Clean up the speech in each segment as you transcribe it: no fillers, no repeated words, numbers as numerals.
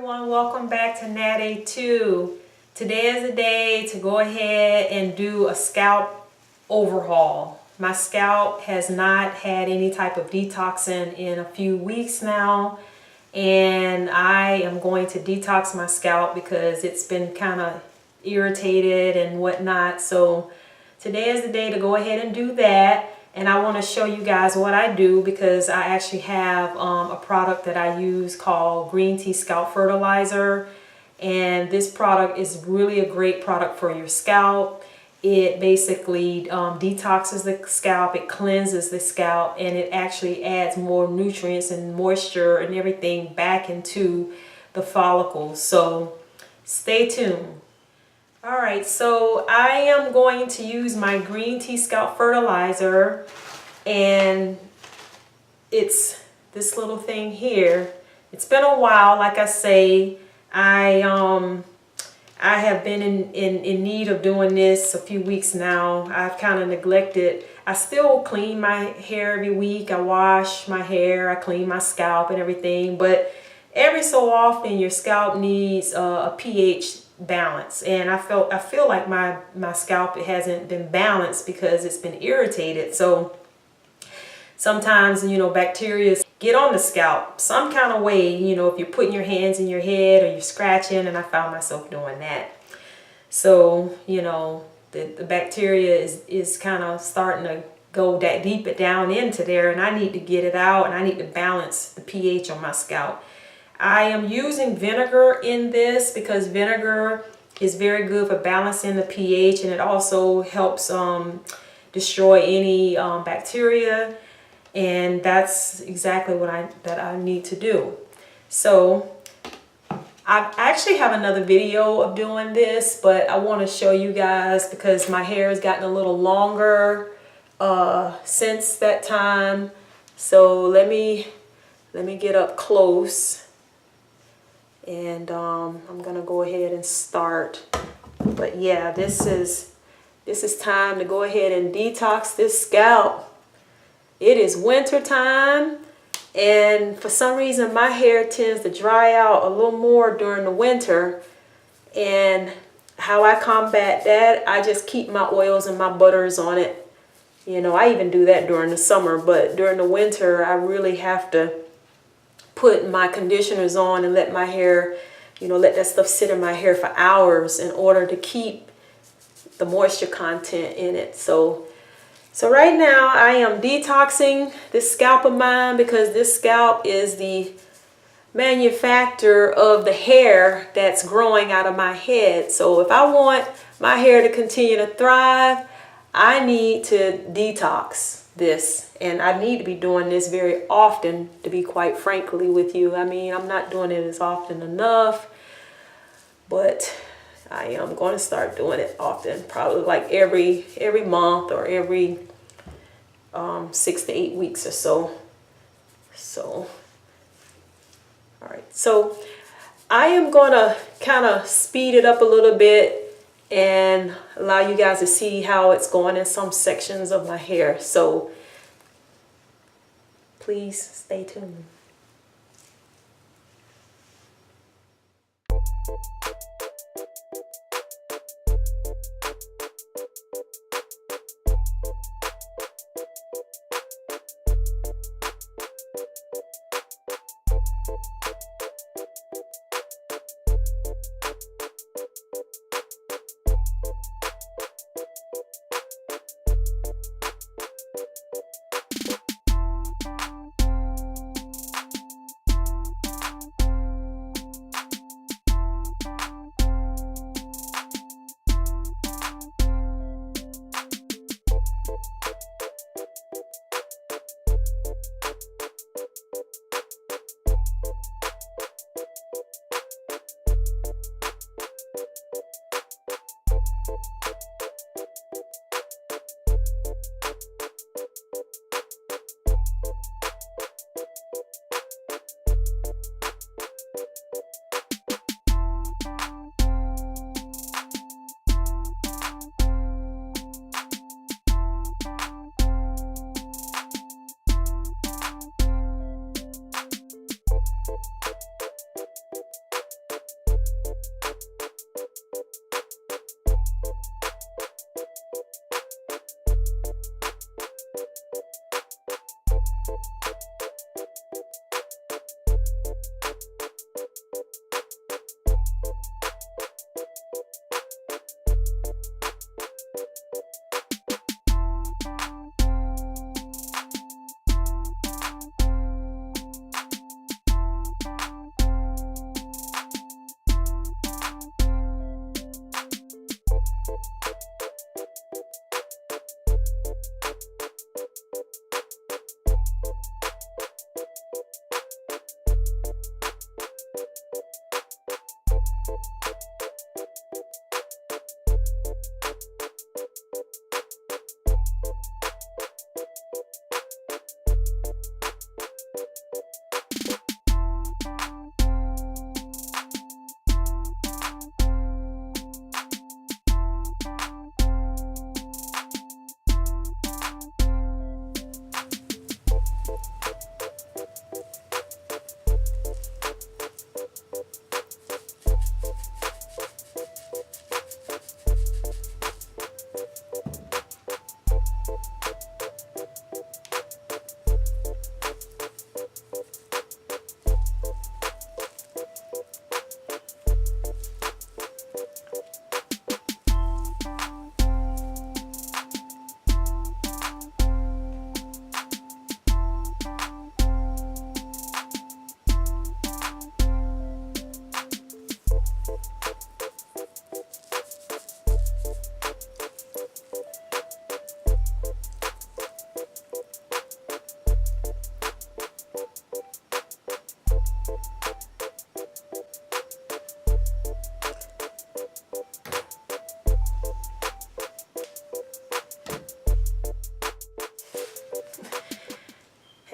everyone, welcome back to Natty 2. Today is the day to go ahead and do a scalp overhaul. My scalp has not had any type of detoxing in a few weeks now, and I am going to detox my scalp because it's been kind of irritated and whatnot. So today is the day to go ahead and do that. And I want to show you guys what I do because I actually have a product that I use called green tea scalp fertilizer. And this product is really a great product for your scalp. It basically detoxes the scalp, it cleanses the scalp, and it actually adds more nutrients and moisture and everything back into the follicles. So stay tuned. Alright, so I am going to use my green tea scalp fertilizer, and it's this little thing here. It's been a while, like I say. I have been in need of doing this a few weeks now. I've kind of neglected. I still clean my hair every week. I wash my hair, I clean my scalp and everything, but every so often your scalp needs a pH balance, and I feel like my scalp, it hasn't been balanced because it's been irritated. So sometimes, you know, bacteria get on the scalp some kind of way, you know, if you're putting your hands in your head or you're scratching, and I found myself doing that. So, you know, the bacteria is kind of starting to go that deep down into there, and I need to get it out, and I need to balance the pH on my scalp. I am using vinegar in this because vinegar is very good for balancing the pH, and it also helps destroy any bacteria, and that's exactly what I need to do. So I actually have another video of doing this, but I want to show you guys because my hair has gotten a little longer since that time. So let me get up close. And I'm gonna go ahead and start. But yeah, this is time to go ahead and detox this scalp. It is winter time, and for some reason my hair tends to dry out a little more during the winter. And how I combat that, I just keep my oils and my butters on it. You know, I even do that during the summer, but during the winter I really have to put my conditioners on and let my hair, you know, let that stuff sit in my hair for hours in order to keep the moisture content in it. So right now I am detoxing this scalp of mine because this scalp is the manufacturer of the hair that's growing out of my head. So if I want my hair to continue to thrive, I need to detox this, and I need to be doing this very often, to be quite frankly with you. I mean, I'm not doing it as often enough, but I am going to start doing it often, probably like every month or every 6 to 8 weeks or so. So all right, so I am going to kind of speed it up a little bit and allow you guys to see how it's going in some sections of my hair. So please stay tuned.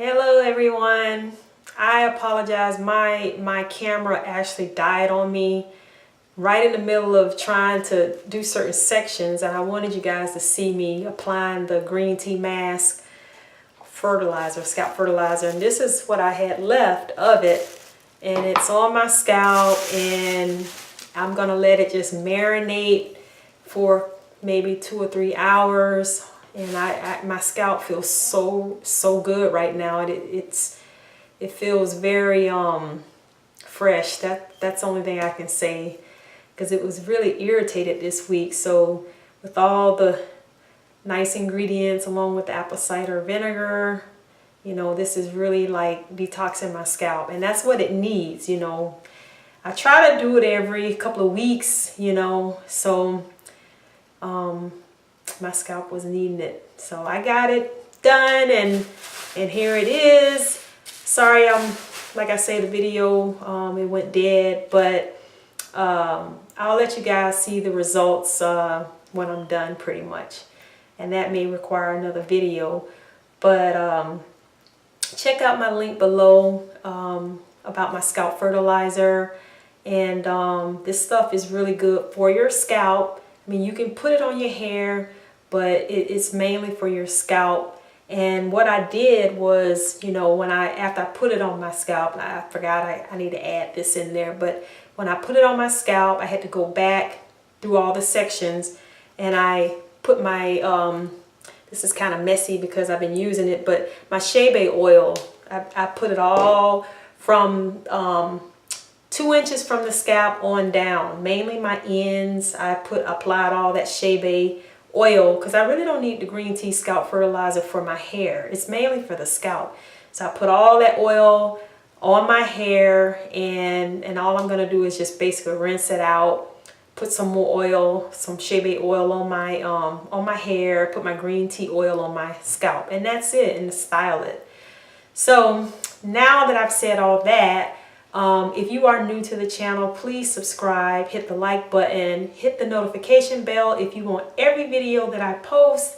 Hello everyone. I apologize. My camera actually died on me right in the middle of trying to do certain sections, and I wanted you guys to see me applying the green tea mask fertilizer, scalp fertilizer, and this is what I had left of it, and it's on my scalp, and I'm gonna let it just marinate for maybe 2 or 3 hours. And my scalp feels so good right now. It feels very fresh. That's the only thing I can say, because it was really irritated this week. So with all the nice ingredients along with the apple cider vinegar, you know, this is really like detoxing my scalp, and that's what it needs. You know, I try to do it every couple of weeks, you know, so my scalp was needing it. So I got it done, and here it is. Sorry, like I say, the video it went dead, but I'll let you guys see the results when I'm done, pretty much, and that may require another video. But check out my link below about my scalp fertilizer, and this stuff is really good for your scalp. I mean, you can put it on your hair, but it's mainly for your scalp. And what I did was, you know, after I put it on my scalp, I forgot I need to add this in there, but when I put it on my scalp, I had to go back through all the sections, and I put my this is kind of messy because I've been using it, but my shea oil, I put it all from 2 inches from the scalp on down, mainly my ends. I applied all that shea oil because I really don't need the green tea scalp fertilizer for my hair. It's mainly for the scalp. So I put all that oil on my hair, and all I'm gonna do is just basically rinse it out, put some more oil, some shea oil on my hair, put my green tea oil on my scalp, and that's it, and style it. So now that I've said all that, if you are new to the channel, please subscribe, hit the like button, hit the notification bell if you want every video that I post.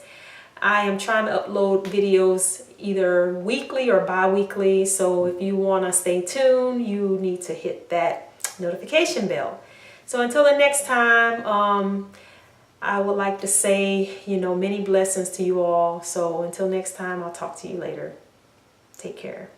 I am trying to upload videos either weekly or bi-weekly, so if you want to stay tuned, you need to hit that notification bell. So until the next time, I would like to say, you know, many blessings to you all. So until next time, I'll talk to you later. Take care.